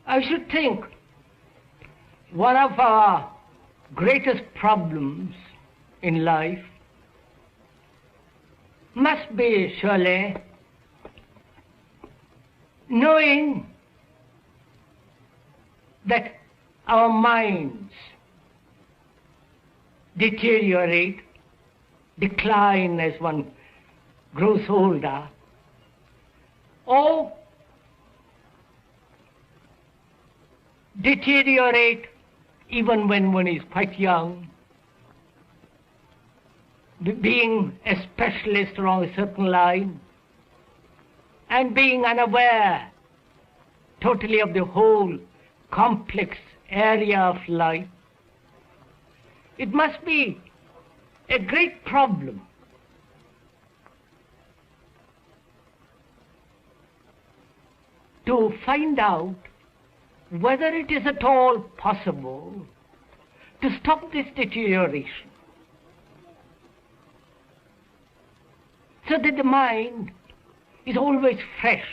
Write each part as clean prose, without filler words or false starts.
I should think one of our greatest problems in life must be surely knowing that our minds deteriorate, decline as one grows older, or deteriorate even when one is quite young, being a specialist along a certain line and being unaware totally of the whole complex area of life. It must be a great problem to find out whether it is at all possible to stop this deterioration, so that the mind is always fresh,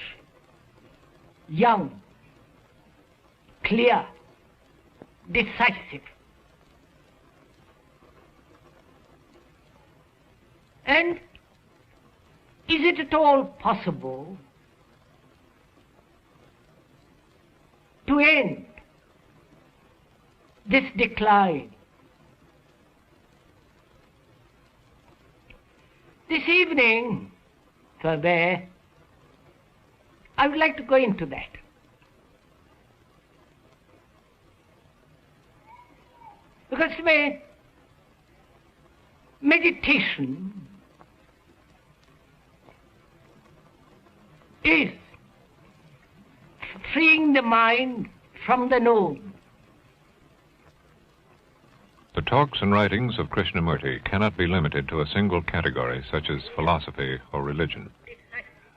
young, clear, decisive. And is it at all possible to end this decline? This evening, further, I would like to go into that. Because meditation is freeing the mind from the known. The talks and writings of Krishnamurti cannot be limited to a single category such as philosophy or religion.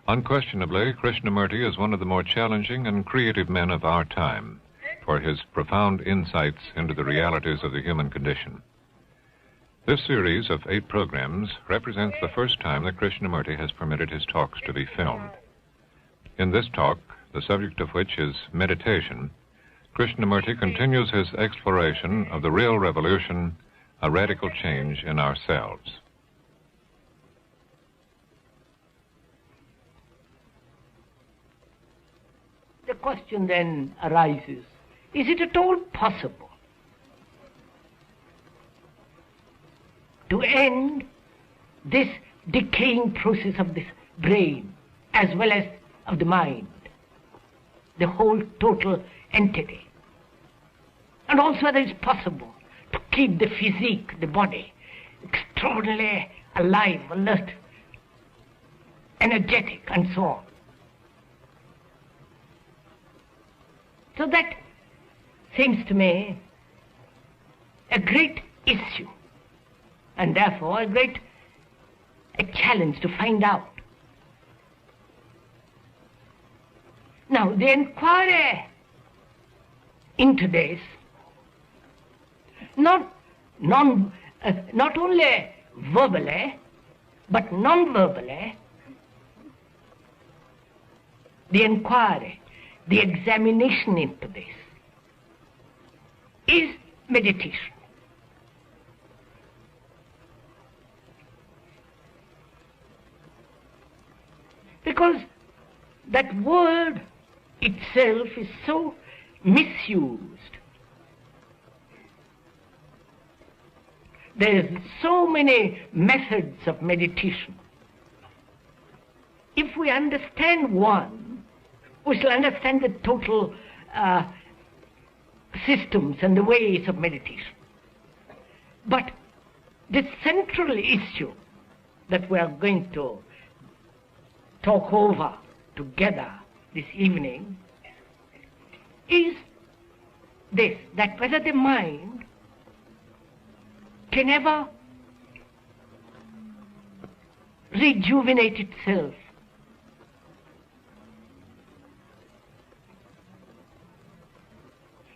Unquestionably, Krishnamurti is one of the more challenging and creative men of our time for his profound insights into the realities of the human condition. This series of 8 programs represents the first time that Krishnamurti has permitted his talks to be filmed. In this talk, the subject of which is meditation, Krishnamurti continues his exploration of the real revolution, a radical change in ourselves. The question then arises, is it at all possible to end this decaying process of this brain as well as of the mind, the whole total entity? And also whether it's possible to keep the physique, the body, extraordinarily alive, alert, energetic, and so on. So that seems to me a great issue, and therefore a challenge to find out. Now, the inquiry into this, not only verbally, but non-verbally, the inquiry, the examination into this, is meditation. Because that word itself is so misused. There's so many methods of meditation. If we understand one, we shall understand the total systems and the ways of meditation. But the central issue that we are going to talk over together this evening is this, that whether the mind can ever rejuvenate itself,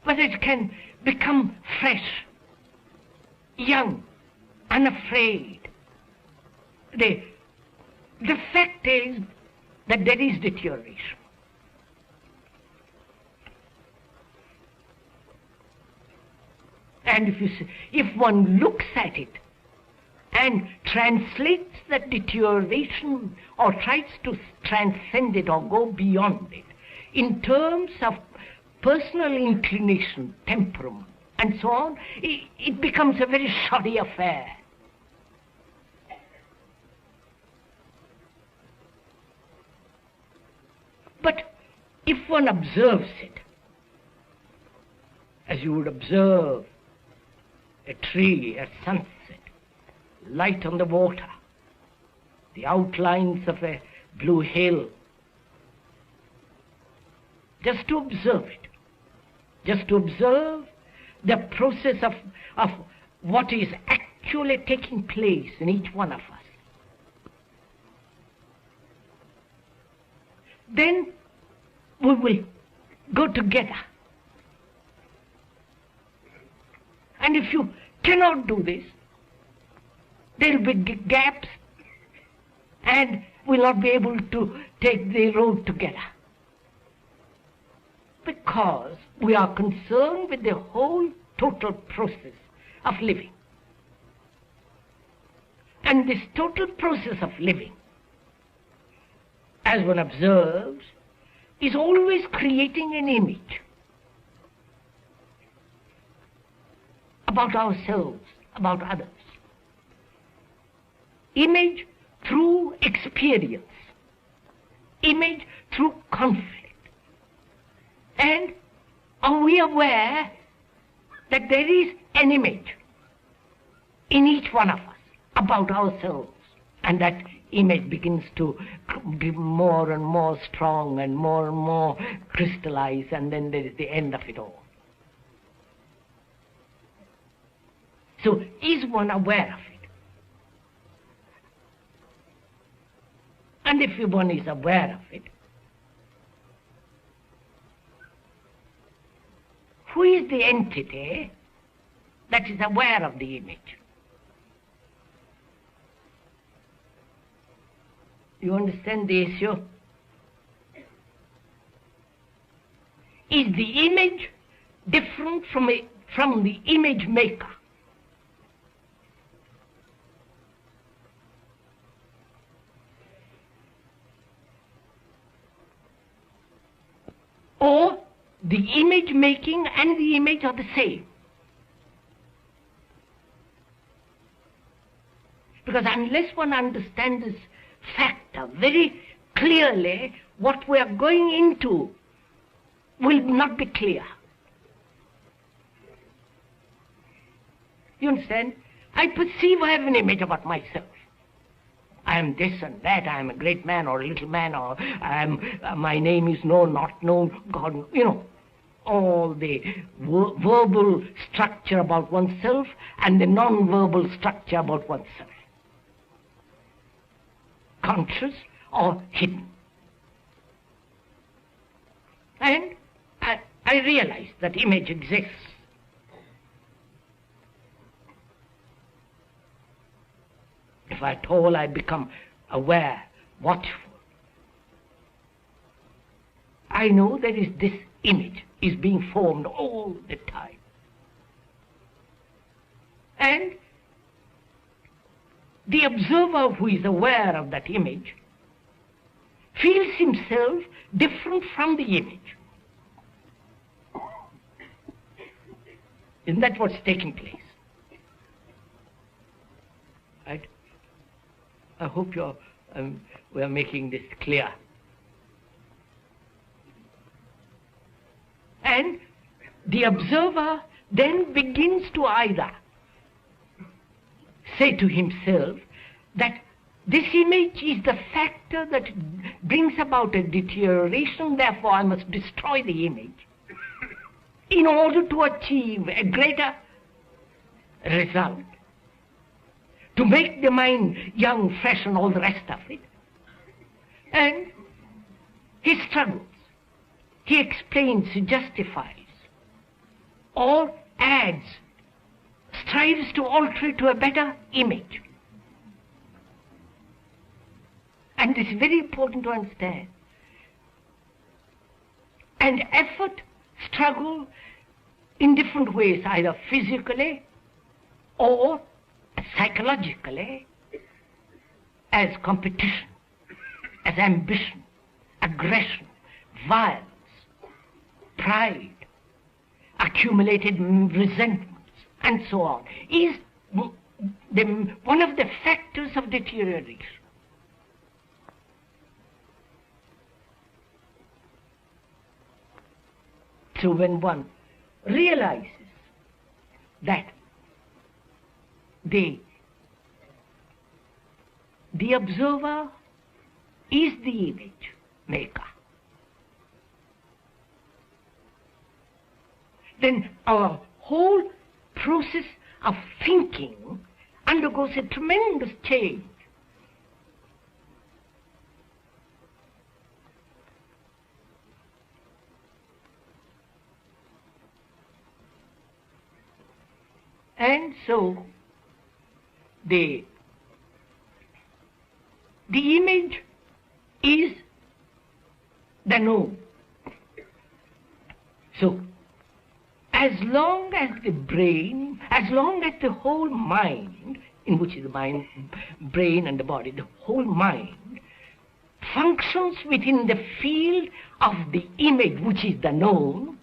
whether it can become fresh, young, unafraid. The fact is that there is deterioration. And if one looks at it and translates that deterioration or tries to transcend it or go beyond it in terms of personal inclination, temperament, and so on, it becomes a very shoddy affair. But if one observes it, as you would observe a tree at sunset, light on the water, the outlines of a blue hill, just to observe it, just to observe the process of what is actually taking place in each one of us, then we will go together. And if you cannot do this, there will be gaps and we'll not be able to take the road together. Because we are concerned with the whole total process of living. And this total process of living, as one observes, is always creating an image about ourselves, about others. Image through experience, image through conflict. And are we aware that there is an image in each one of us about ourselves, and that image begins to be more and more strong and more crystallized, and then there is the end of it all. So is one aware of it? And if one is aware of it, who is the entity that is aware of the image? You understand the issue? Is the image different from the image maker? Or the image making and the image are the same? Because unless one understands this factor very clearly, what we are going into will not be clear. You understand? I perceive I have an image about myself. I am this and that, I am a great man or a little man, or my name is known, not known, God, all the verbal structure about oneself and the non-verbal structure about oneself. Conscious or hidden. And I realize that image exists. If at all I become aware, watchful, I know there is this image is being formed all the time. And the observer who is aware of that image feels himself different from the image. Isn't that what's taking place? Right? I hope we are making this clear. And the observer then begins to either say to himself that this image is the factor that brings about a deterioration, therefore I must destroy the image in order to achieve a greater result, to make the mind young, fresh, and all the rest of it. And he struggles, he explains, he justifies, or adds, strives to alter it to a better image. And this is very important to understand. And effort, struggle, in different ways, either physically or psychologically, as competition, as ambition, aggression, violence, pride, accumulated resentments, and so on, is one of the factors of deterioration. So when one realizes that the observer is the image maker, then our whole process of thinking undergoes a tremendous change. And so the image is the known. So as long as the brain, as long as the whole mind, in which is the mind, brain and the body, the whole mind functions within the field of the image, which is the known,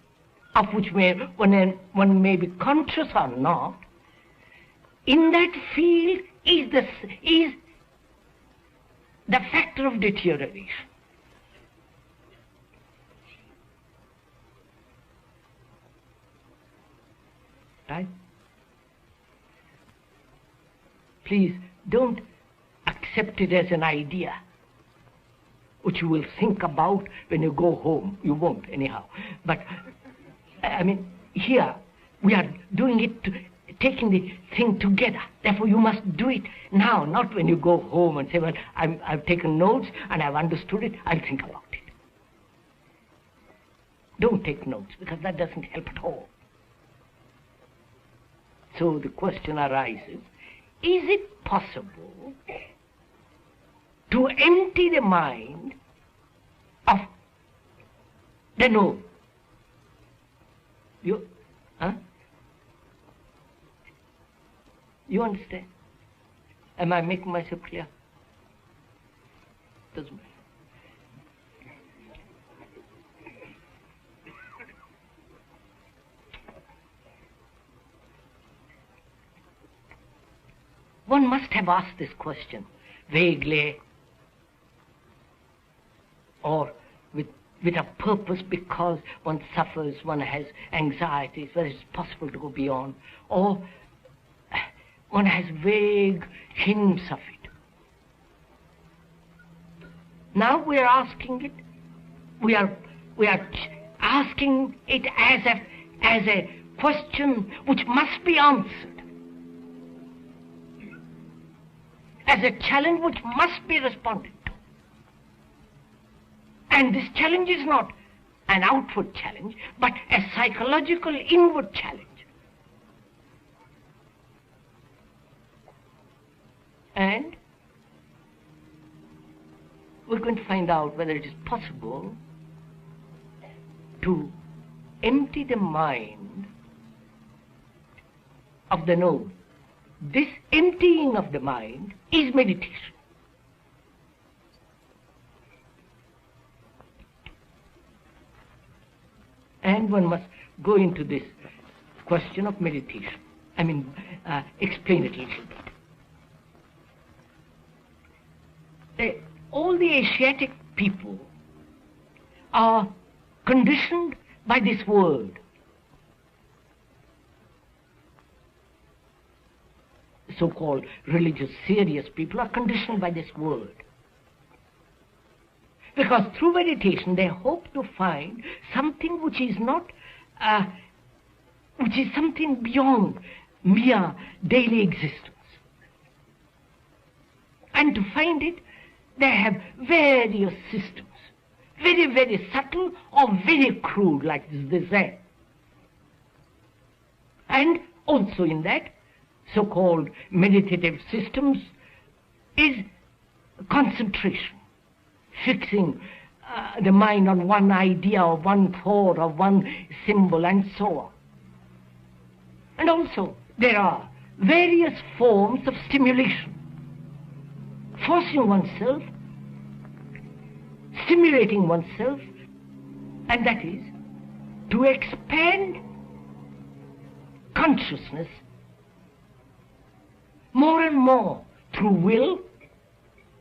of which one may be conscious or not, in that field is the factor of deterioration. Right? Please don't accept it as an idea which you will think about when you go home. You won't anyhow. But I mean, here we are doing it, taking the thing together. Therefore you must do it now, not when you go home and say, well, I've taken notes and I've understood it, I'll think about it. Don't take notes, because that doesn't help at all. So the question arises, is it possible to empty the mind of the known? You understand? Am I making myself clear? Doesn't matter. One must have asked this question vaguely or with a purpose, because one suffers, one has anxieties, whether it's possible to go beyond, or one has vague hints of it. Now we are asking it, we are asking it as a question which must be answered, as a challenge which must be responded to. And this challenge is not an outward challenge, but a psychological inward challenge. And we're going to find out whether it is possible to empty the mind of the known. This emptying of the mind is meditation. And one must go into this question of meditation. Explain it a little bit. All the Asiatic people are conditioned by this world. So-called religious, serious people are conditioned by this world. Because through meditation they hope to find something which is not, which is something beyond mere daily existence. And to find it, they have various systems, very, very subtle or very crude, like the Zen. And also in that, so-called meditative systems is concentration, fixing the mind on one idea or one thought or one symbol and so on. And also, there are various forms of stimulation. Forcing oneself, stimulating oneself, and that is to expand consciousness more and more through will,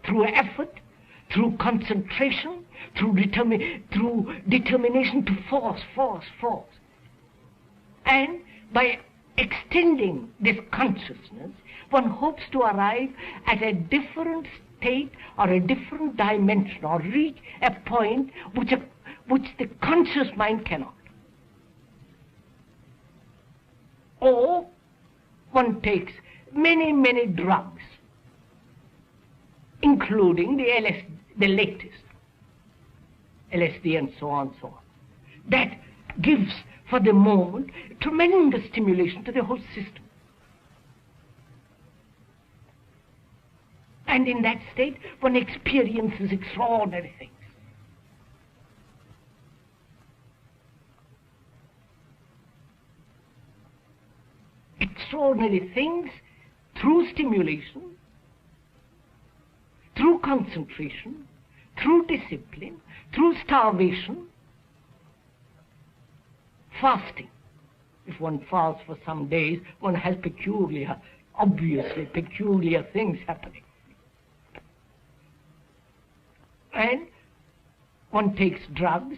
through effort, through concentration, through determination to force. And by extending this consciousness, one hopes to arrive at a different state or a different dimension, or reach a point which the conscious mind cannot. Or one takes many drugs, including the latest, LSD and so on. That gives, for the moment, tremendous stimulation to the whole system. And in that state, one experiences extraordinary things. Extraordinary things through stimulation, through concentration, through discipline, through starvation, fasting. If one fasts for some days, one has obviously peculiar things happening. And one takes drugs,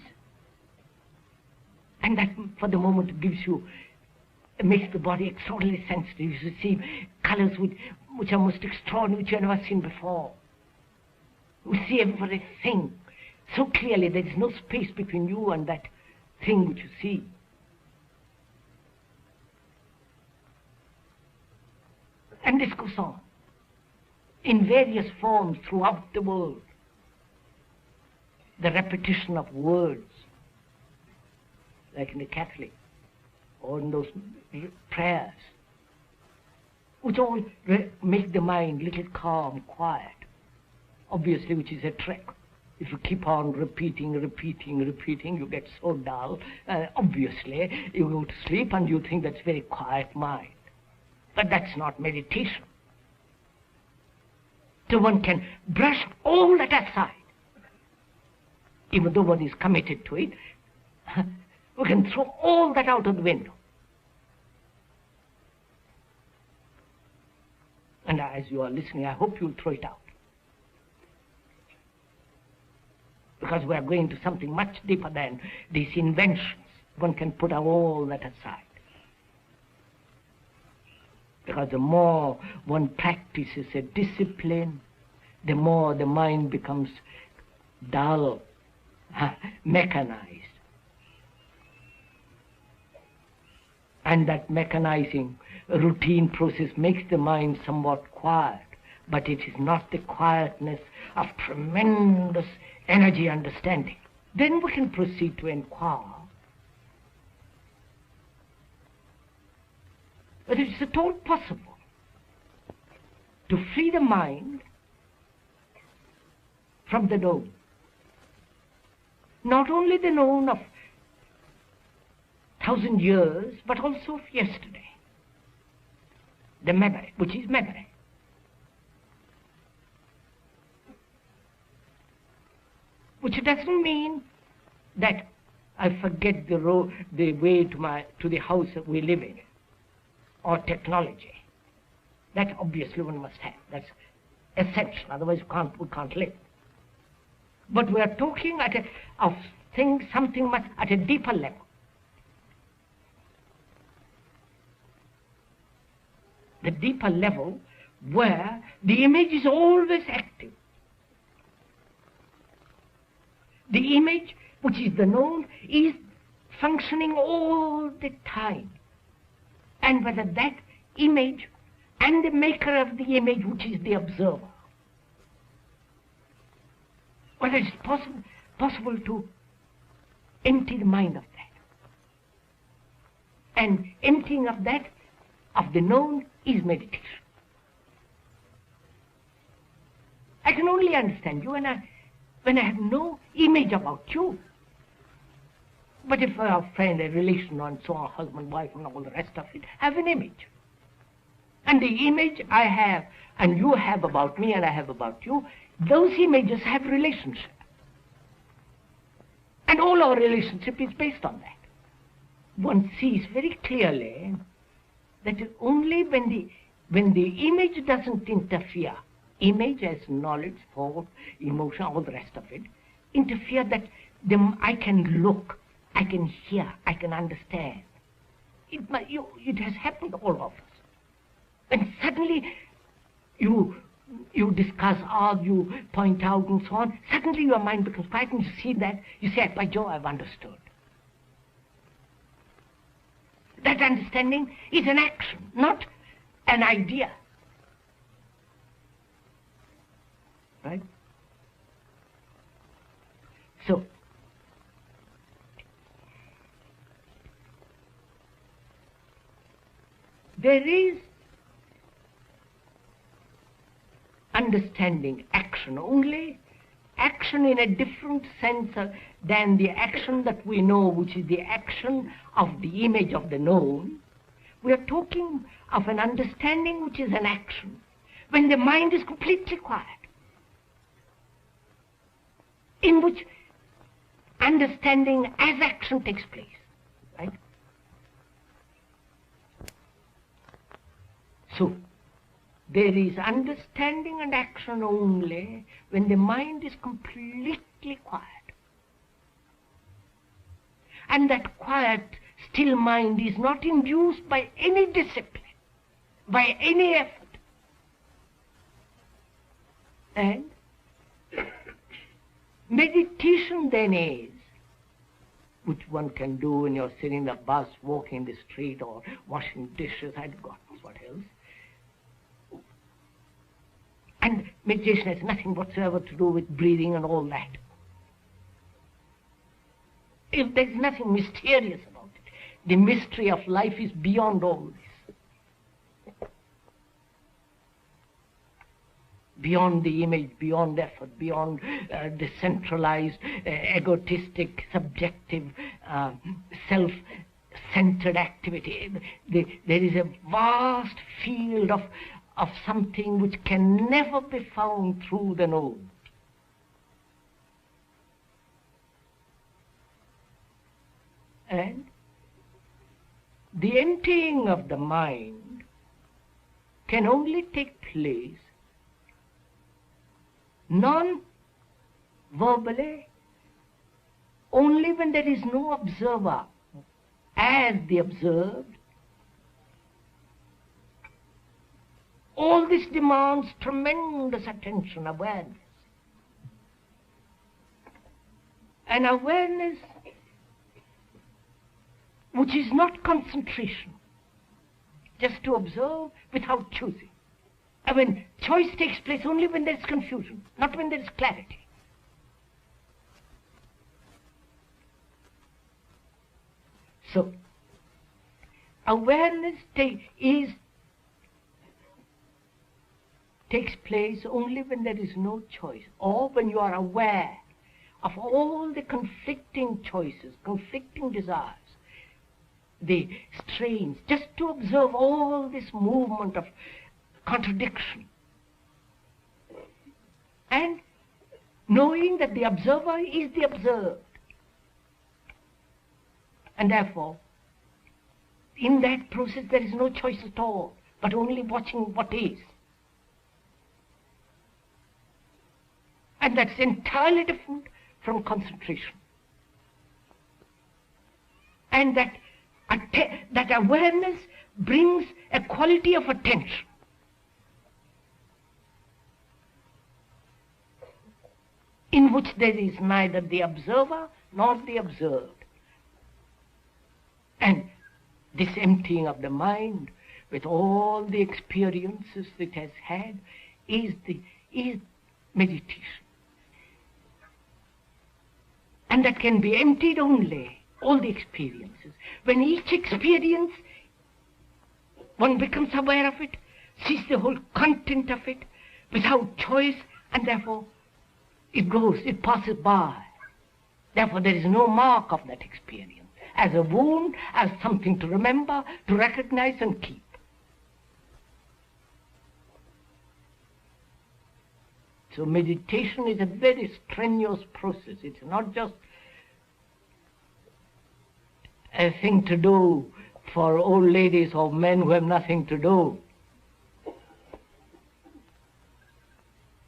and that for the moment makes the body extraordinarily sensitive. You see colors which are most extraordinary, which you have never seen before. You see everything so clearly, there is no space between you and that thing which you see. And this goes on in various forms throughout the world. The repetition of words, like in the Catholic, or in those prayers, which all make the mind a little calm, quiet, obviously, which is a trick. If you keep on repeating, you get so dull. Obviously, you go to sleep and you think that's very quiet mind. But that's not meditation. So one can brush all that aside. Even though one is committed to it, we can throw all that out of the window. And as you are listening, I hope you'll throw it out. Because we are going to something much deeper than these inventions. One can put all that aside. Because the more one practices a discipline, the more the mind becomes dull, mechanized. And that mechanizing routine process makes the mind somewhat quiet, but it is not the quietness of tremendous energy understanding. Then we can proceed to inquire whether it is at all possible to free the mind from the known. Not only the known of 1,000 years, but also of yesterday. The memory, which is memory. Which doesn't mean that I forget the way to the house that we live in, or technology. That obviously one must have. That's essential. Otherwise we can't live. But we are talking of something much at a deeper level. The deeper level where the image is always active. The image, which is the known, is functioning all the time. And whether that image and the maker of the image, which is the observer, whether it's possible to empty the mind of that. And emptying of that, of the known, is meditation. I can only understand you when I have no image about you. But if a friend, a relation, and so on, husband, wife, and all the rest of it, have an image. And the image I have, and you have about me, and I have about you, those images have relationship. And all our relationship is based on that. One sees very clearly that only when the image doesn't interfere, image as knowledge, thought, emotion, all the rest of it, interfere that I can look, I can hear, I can understand. It has happened to all of us. And suddenly you discuss, argue, point out and so on, suddenly your mind becomes quiet and you see that, you say, by Jove, I've understood. That understanding is an action, not an idea. Right? So, there is understanding action only, action in a different sense than the action that we know, which is the action of the image of the known. We are talking of an understanding which is an action when the mind is completely quiet, in which understanding as action takes place, right? So, there is understanding and action only when the mind is completely quiet. And that quiet, still mind is not induced by any discipline, by any effort. And meditation then is, which one can do when you're sitting in the bus, walking the street, or washing dishes, I'd God knows what else. And meditation has nothing whatsoever to do with breathing and all that. If there's nothing mysterious about it, the mystery of life is beyond all this. Beyond the image, beyond effort, beyond the centralized, egotistic, subjective, self-centered activity. There is a vast field of something which can never be found through the known. And the emptying of the mind can only take place non-verbally, only when there is no observer as the observed. All this demands tremendous attention, awareness. An awareness which is not concentration, just to observe without choosing. I mean, choice takes place only when there is confusion, not when there is clarity. So, awareness takes place only when there is no choice, or when you are aware of all the conflicting choices, conflicting desires, the strains, just to observe all this movement of contradiction. And knowing that the observer is the observed. And therefore, in that process there is no choice at all, but only watching what is. And that's entirely different from concentration. And that awareness brings a quality of attention. In which there is neither the observer nor the observed. And this emptying of the mind with all the experiences it has had is meditation. And that can be emptied only, all the experiences. When each experience, one becomes aware of it, sees the whole content of it, without choice, and therefore it goes, it passes by. Therefore, there is no mark of that experience as a wound, as something to remember, to recognize and keep. So meditation is a very strenuous process. It's not just a thing to do for old ladies or men who have nothing to do.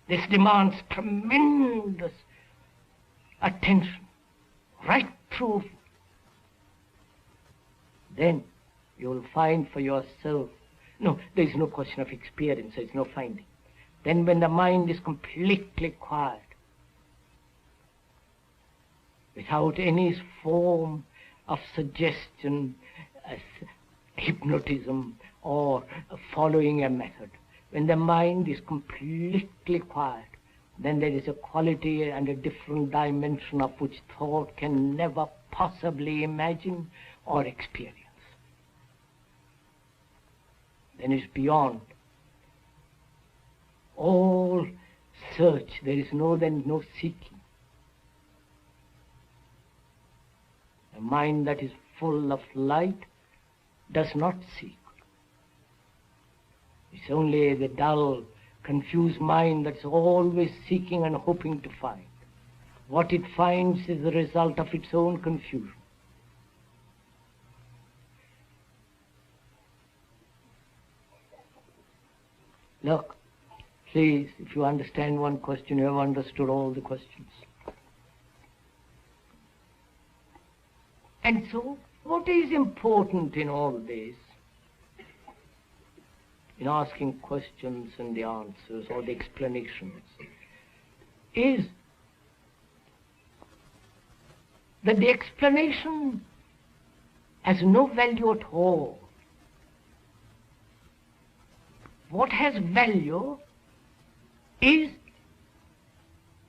This demands tremendous attention, right through. Then you will find for yourself, no, there is no question of experience, there is no finding. Then when the mind is completely quiet, without any form of suggestion, hypnotism, or following a method, when the mind is completely quiet, then there is a quality and a different dimension of which thought can never possibly imagine or experience. Then it's beyond all search. There is no seeking. A mind that is full of light does not seek. It's only the dull, confused mind that's always seeking and hoping to find. What it finds is the result of its own confusion. Look, please, if you understand one question, you have understood all the questions. And so, what is important in all this, in asking questions and the answers or the explanations, is that the explanation has no value at all. What has value is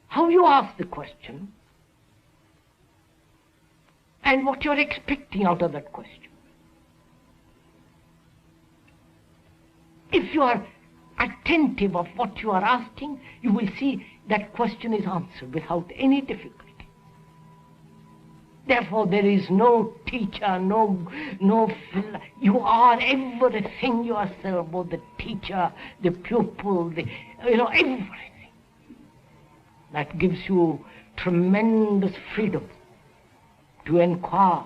how you ask the question and what you're expecting out of that question. If you are attentive of what you are asking, you will see that question is answered without any difficulty. Therefore, there is no teacher, you are everything yourself, both the teacher, the pupil, everything. That gives you tremendous freedom to inquire.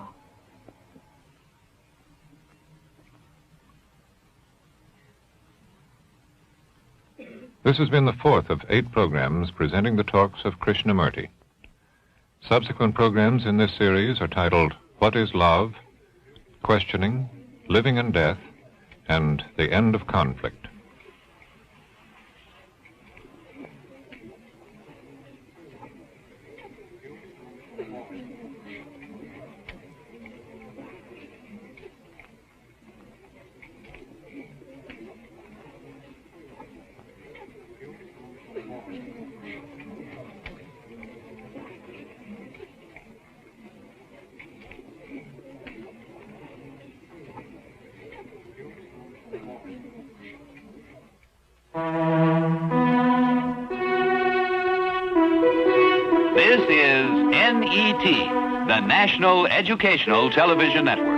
This has been the fourth of 8 programs presenting the talks of Krishnamurti. Subsequent programs in this series are titled What is Love?, Questioning, Living and Death, and The End of Conflict. This is NET, the National Educational Television Network.